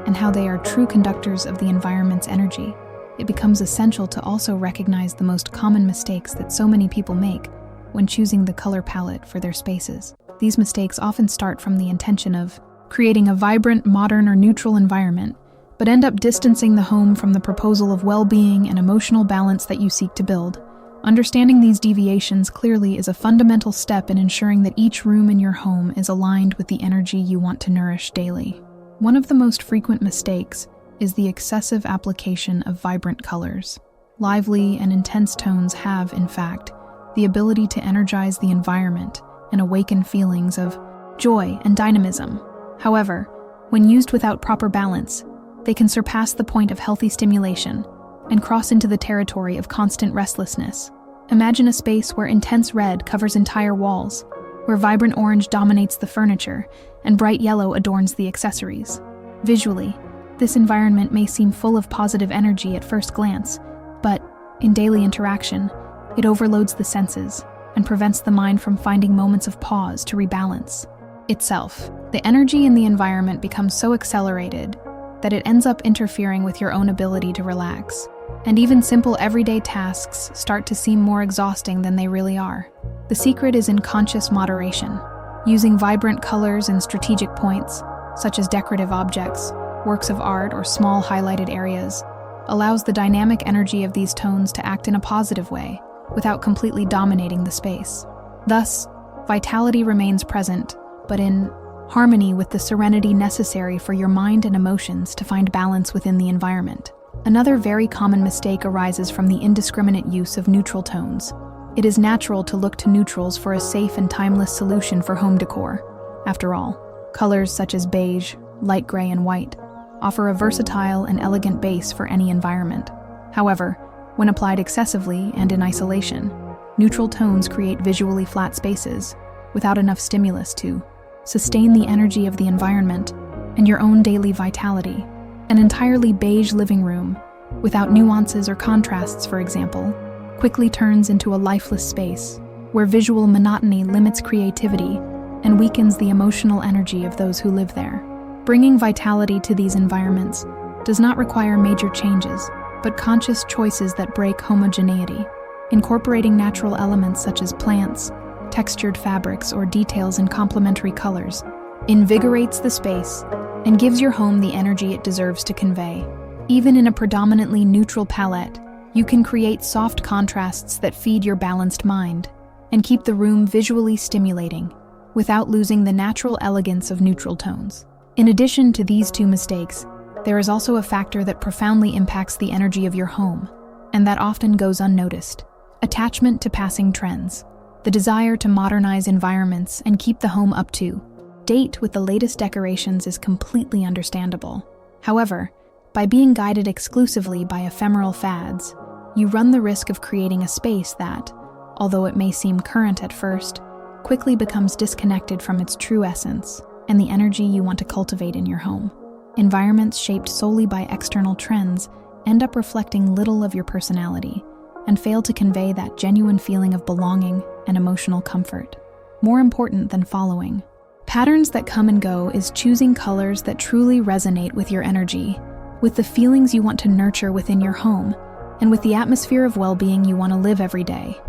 and how they are true conductors of the environment's energy, it becomes essential to also recognize the most common mistakes that so many people make when choosing the color palette for their spaces. These mistakes often start from the intention of creating a vibrant, modern, or neutral environment, but end up distancing the home from the proposal of well-being and emotional balance that you seek to build. Understanding these deviations clearly is a fundamental step in ensuring that each room in your home is aligned with the energy you want to nourish daily. One of the most frequent mistakes is the excessive application of vibrant colors. Lively and intense tones have, in fact, the ability to energize the environment and awaken feelings of joy and dynamism. However, when used without proper balance, they can surpass the point of healthy stimulation and cross into the territory of constant restlessness. Imagine a space where intense red covers entire walls, where vibrant orange dominates the furniture, and bright yellow adorns the accessories. Visually, this environment may seem full of positive energy at first glance, but in daily interaction, it overloads the senses and prevents the mind from finding moments of pause to rebalance itself. The energy in the environment becomes so accelerated that it ends up interfering with your own ability to relax. And even simple everyday tasks start to seem more exhausting than they really are. The secret is in conscious moderation. Using vibrant colors and strategic points, such as decorative objects, works of art, or small highlighted areas, allows the dynamic energy of these tones to act in a positive way, without completely dominating the space. Thus, vitality remains present, but in harmony with the serenity necessary for your mind and emotions to find balance within the environment. Another very common mistake arises from the indiscriminate use of neutral tones. It is natural to look to neutrals for a safe and timeless solution for home decor. After all, colors such as beige, light gray, and white offer a versatile and elegant base for any environment. However, when applied excessively and in isolation, neutral tones create visually flat spaces without enough stimulus to sustain the energy of the environment and your own daily vitality. An entirely beige living room, without nuances or contrasts, for example, quickly turns into a lifeless space where visual monotony limits creativity and weakens the emotional energy of those who live there. Bringing vitality to these environments does not require major changes, but conscious choices that break homogeneity. Incorporating natural elements such as plants, textured fabrics, or details in complementary colors invigorates the space and gives your home the energy it deserves to convey. Even in a predominantly neutral palette, you can create soft contrasts that feed your balanced mind and keep the room visually stimulating without losing the natural elegance of neutral tones. In addition to these two mistakes, there is also a factor that profoundly impacts the energy of your home, and that often goes unnoticed: attachment to passing trends. The desire to modernize environments and keep the home up to date with the latest decorations is completely understandable. However, by being guided exclusively by ephemeral fads, you run the risk of creating a space that, although it may seem current at first, quickly becomes disconnected from its true essence and the energy you want to cultivate in your home. Environments shaped solely by external trends end up reflecting little of your personality and fail to convey that genuine feeling of belonging and emotional comfort. More important than following patterns that come and go is choosing colors that truly resonate with your energy, with the feelings you want to nurture within your home, and with the atmosphere of well-being you want to live every day.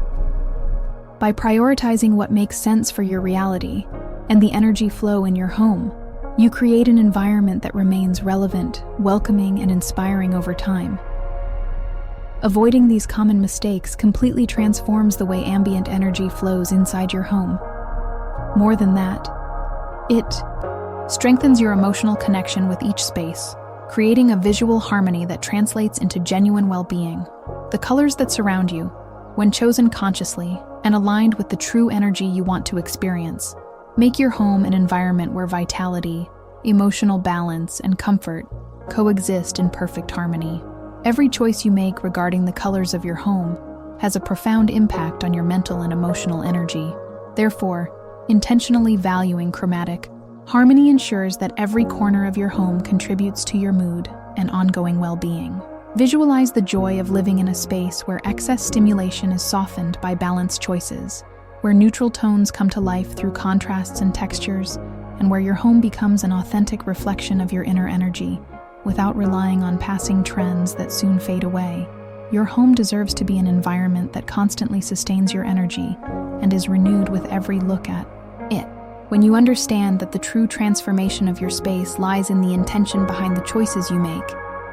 By prioritizing what makes sense for your reality and the energy flow in your home, you create an environment that remains relevant, welcoming, and inspiring over time. Avoiding these common mistakes completely transforms the way ambient energy flows inside your home. More than that, it strengthens your emotional connection with each space, creating a visual harmony that translates into genuine well-being. The colors that surround you, when chosen consciously, and aligned with the true energy you want to experience. Make your home an environment where vitality, emotional balance, and comfort coexist in perfect harmony. Every choice you make regarding the colors of your home has a profound impact on your mental and emotional energy. Therefore, intentionally valuing chromatic harmony ensures that every corner of your home contributes to your mood and ongoing well-being. Visualize the joy of living in a space where excess stimulation is softened by balanced choices, where neutral tones come to life through contrasts and textures, and where your home becomes an authentic reflection of your inner energy, without relying on passing trends that soon fade away. Your home deserves to be an environment that constantly sustains your energy and is renewed with every look at it. When you understand that the true transformation of your space lies in the intention behind the choices you make,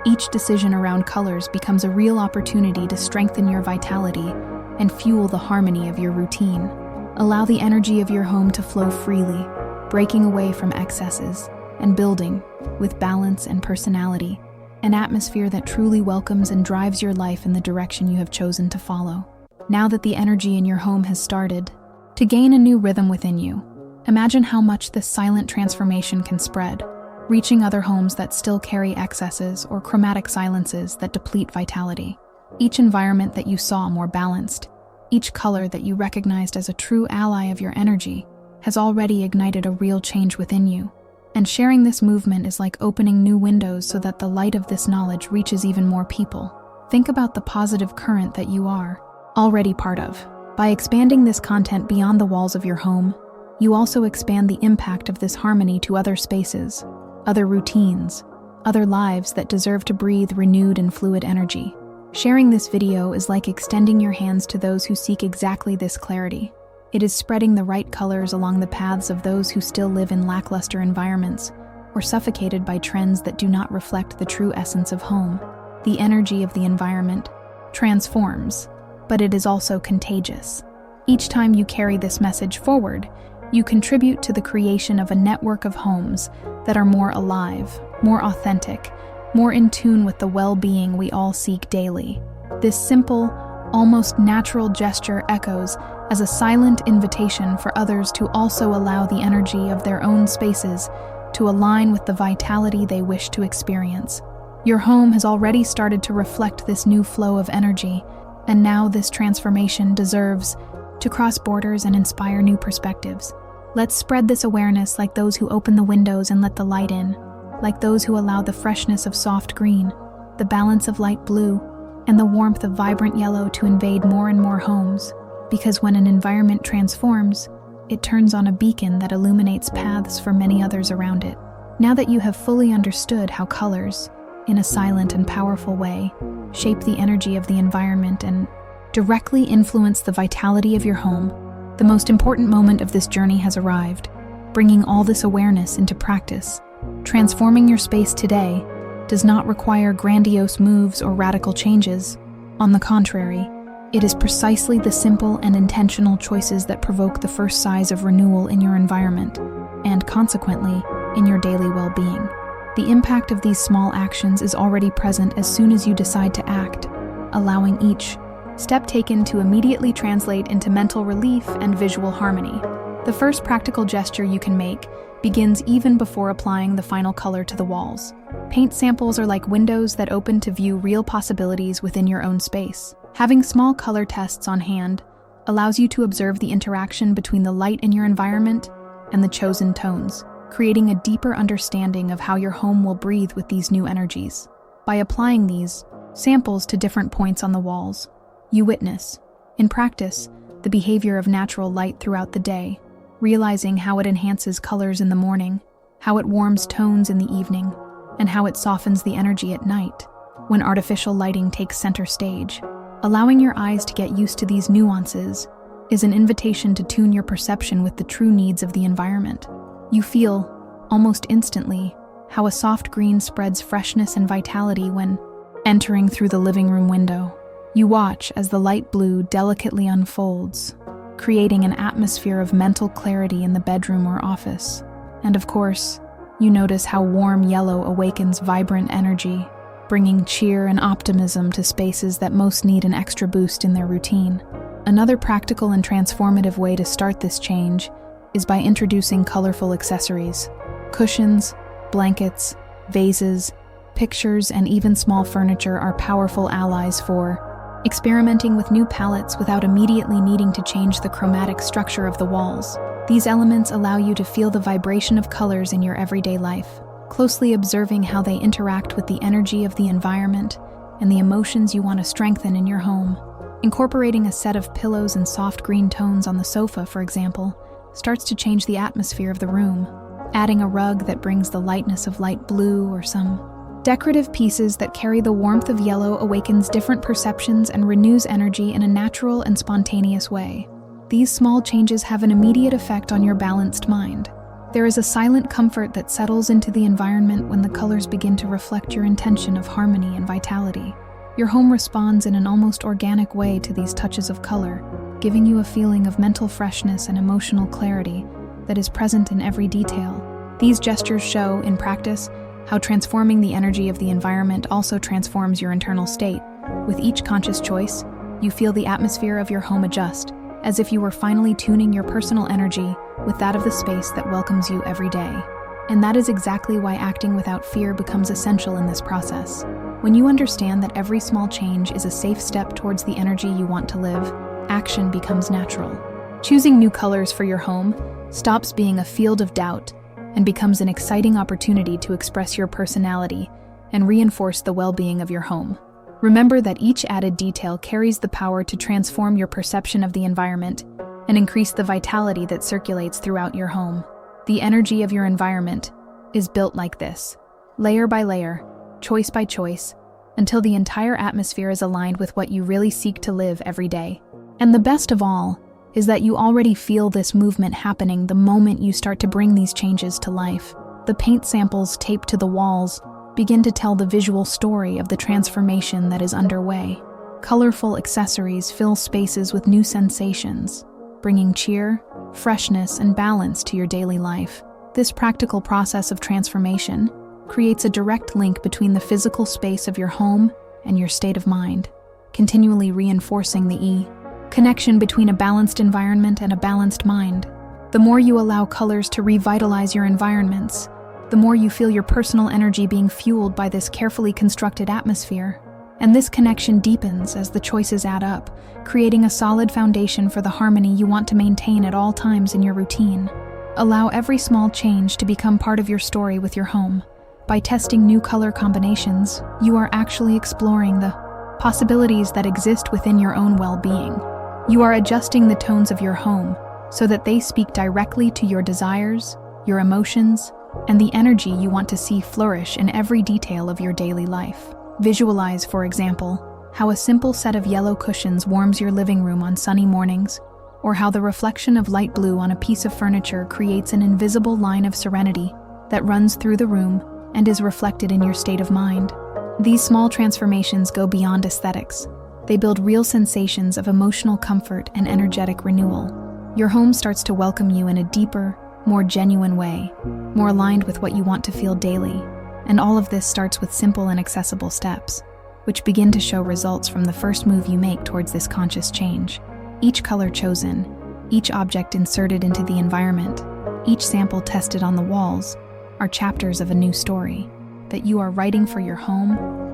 each decision around colors becomes a real opportunity to strengthen your vitality and fuel the harmony of your routine. Allow the energy of your home to flow freely, breaking away from excesses and building, with balance and personality, an atmosphere that truly welcomes and drives your life in the direction you have chosen to follow. Now that the energy in your home has started to gain a new rhythm within you, imagine how much this silent transformation can spread, reaching other homes that still carry excesses or chromatic silences that deplete vitality. Each environment that you saw more balanced, each color that you recognized as a true ally of your energy, has already ignited a real change within you. And sharing this movement is like opening new windows so that the light of this knowledge reaches even more people. Think about the positive current that you are already part of. By expanding this content beyond the walls of your home, you also expand the impact of this harmony to other spaces, other routines, other lives that deserve to breathe renewed and fluid energy. Sharing this video is like extending your hands to those who seek exactly this clarity. It is spreading the right colors along the paths of those who still live in lackluster environments or suffocated by trends that do not reflect the true essence of home. The energy of the environment transforms, but it is also contagious. Each time you carry this message forward, you contribute to the creation of a network of homes that are more alive, more authentic, more in tune with the well-being we all seek daily. This simple, almost natural gesture echoes as a silent invitation for others to also allow the energy of their own spaces to align with the vitality they wish to experience. Your home has already started to reflect this new flow of energy, and now this transformation deserves to cross borders and inspire new perspectives. Let's spread this awareness like those who open the windows and let the light in, like those who allow the freshness of soft green, the balance of light blue, and the warmth of vibrant yellow to invade more and more homes. Because when an environment transforms, it turns on a beacon that illuminates paths for many others around it. Now that you have fully understood how colors, in a silent and powerful way, shape the energy of the environment and directly influence the vitality of your home, the most important moment of this journey has arrived, bringing all this awareness into practice. Transforming your space today does not require grandiose moves or radical changes. On the contrary, it is precisely the simple and intentional choices that provoke the first sighs of renewal in your environment, and consequently, in your daily well-being. The impact of these small actions is already present as soon as you decide to act, allowing each step taken to immediately translate into mental relief and visual harmony. The first practical gesture you can make begins even before applying the final color to the walls. Paint samples are like windows that open to view real possibilities within your own space. Having small color tests on hand allows you to observe the interaction between the light in your environment and the chosen tones, creating a deeper understanding of how your home will breathe with these new energies. By applying these samples to different points on the walls, you witness, in practice, the behavior of natural light throughout the day, realizing how it enhances colors in the morning, how it warms tones in the evening, and how it softens the energy at night, when artificial lighting takes center stage. Allowing your eyes to get used to these nuances is an invitation to tune your perception with the true needs of the environment. You feel, almost instantly, how a soft green spreads freshness and vitality when entering through the living room window. You watch as the light blue delicately unfolds, creating an atmosphere of mental clarity in the bedroom or office. And of course, you notice how warm yellow awakens vibrant energy, bringing cheer and optimism to spaces that most need an extra boost in their routine. Another practical and transformative way to start this change is by introducing colorful accessories. Cushions, blankets, vases, pictures, and even small furniture are powerful allies for experimenting with new palettes without immediately needing to change the chromatic structure of the walls. These elements allow you to feel the vibration of colors in your everyday life, closely observing how they interact with the energy of the environment and the emotions you want to strengthen in your home. Incorporating a set of pillows and soft green tones on the sofa, for example, starts to change the atmosphere of the room. Adding a rug that brings the lightness of light blue or some decorative pieces that carry the warmth of yellow awakens different perceptions and renews energy in a natural and spontaneous way. These small changes have an immediate effect on your balanced mind. There is a silent comfort that settles into the environment when the colors begin to reflect your intention of harmony and vitality. Your home responds in an almost organic way to these touches of color, giving you a feeling of mental freshness and emotional clarity that is present in every detail. These gestures show, in practice, how transforming the energy of the environment also transforms your internal state. With each conscious choice, you feel the atmosphere of your home adjust, as if you were finally tuning your personal energy with that of the space that welcomes you every day. And that is exactly why acting without fear becomes essential in this process. When you understand that every small change is a safe step towards the energy you want to live, action becomes natural. Choosing new colors for your home stops being a field of doubt and becomes an exciting opportunity to express your personality and reinforce the well-being of your home. Remember that each added detail carries the power to transform your perception of the environment and increase the vitality that circulates throughout your home. The energy of your environment is built like this, layer by layer, choice by choice, until the entire atmosphere is aligned with what you really seek to live every day. And the best of all is that you already feel this movement happening the moment you start to bring these changes to life. The paint samples taped to the walls begin to tell the visual story of the transformation that is underway. Colorful accessories fill spaces with new sensations, bringing cheer, freshness, and balance to your daily life. This practical process of transformation creates a direct link between the physical space of your home and your state of mind, continually reinforcing the connection between a balanced environment and a balanced mind. The more you allow colors to revitalize your environments, the more you feel your personal energy being fueled by this carefully constructed atmosphere. And this connection deepens as the choices add up, creating a solid foundation for the harmony you want to maintain at all times in your routine. Allow every small change to become part of your story with your home. By testing new color combinations, you are actually exploring the possibilities that exist within your own well-being. You are adjusting the tones of your home so that they speak directly to your desires, your emotions, and the energy you want to see flourish in every detail of your daily life. Visualize, for example, how a simple set of yellow cushions warms your living room on sunny mornings, or how the reflection of light blue on a piece of furniture creates an invisible line of serenity that runs through the room and is reflected in your state of mind. These small transformations go beyond aesthetics. They build real sensations of emotional comfort and energetic renewal. Your home starts to welcome you in a deeper, more genuine way, more aligned with what you want to feel daily. And all of this starts with simple and accessible steps, which begin to show results from the first move you make towards this conscious change. Each color chosen, each object inserted into the environment, each sample tested on the walls, are chapters of a new story that you are writing for your home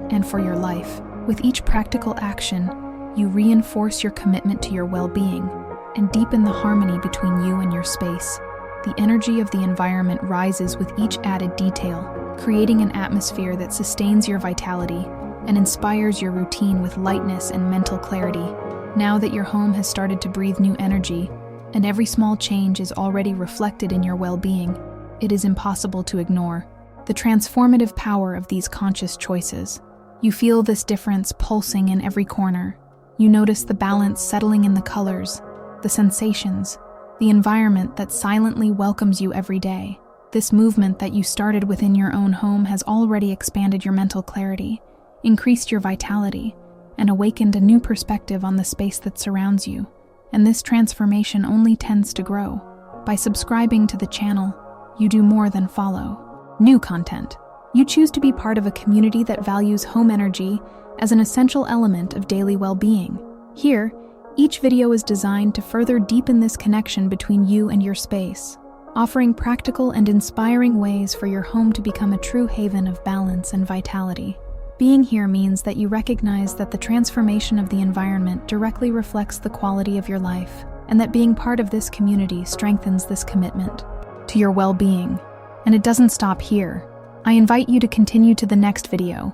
and for your life. With each practical action, you reinforce your commitment to your well-being and deepen the harmony between you and your space. The energy of the environment rises with each added detail, creating an atmosphere that sustains your vitality and inspires your routine with lightness and mental clarity. Now that your home has started to breathe new energy, and every small change is already reflected in your well-being, it is impossible to ignore the transformative power of these conscious choices. You feel this difference pulsing in every corner. You notice the balance settling in the colors, the sensations, the environment that silently welcomes you every day. This movement that you started within your own home has already expanded your mental clarity, increased your vitality, and awakened a new perspective on the space that surrounds you. And this transformation only tends to grow. By subscribing to the channel, you do more than follow new content. You choose to be part of a community that values home energy as an essential element of daily well-being. Here, Each video is designed to further deepen this connection between you and your space, offering practical and inspiring ways for your home to become a true haven of balance and vitality. Being here means that you recognize that the transformation of the environment directly reflects the quality of your life, and that being part of this community strengthens this commitment to your well-being. And it doesn't stop here. I invite you to continue to the next video,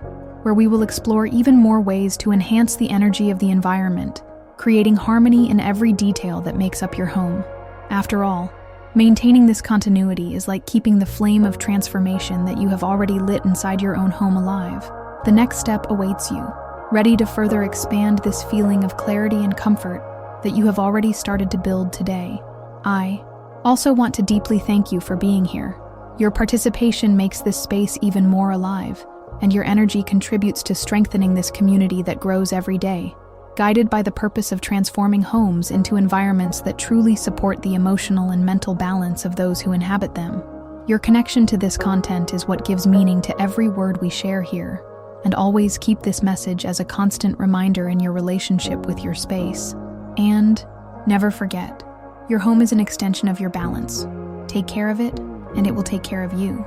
where we will explore even more ways to enhance the energy of the environment, creating harmony in every detail that makes up your home. After all, maintaining this continuity is like keeping the flame of transformation that you have already lit inside your own home alive. The next step awaits you, ready to further expand this feeling of clarity and comfort that you have already started to build today. I also want to deeply thank you for being here. Your participation makes this space even more alive, and your energy contributes to strengthening this community that grows every day, guided by the purpose of transforming homes into environments that truly support the emotional and mental balance of those who inhabit them. Your connection to this content is what gives meaning to every word we share here, and always keep this message as a constant reminder in your relationship with your space. And never forget, your home is an extension of your balance. Take care of it, and it will take care of you.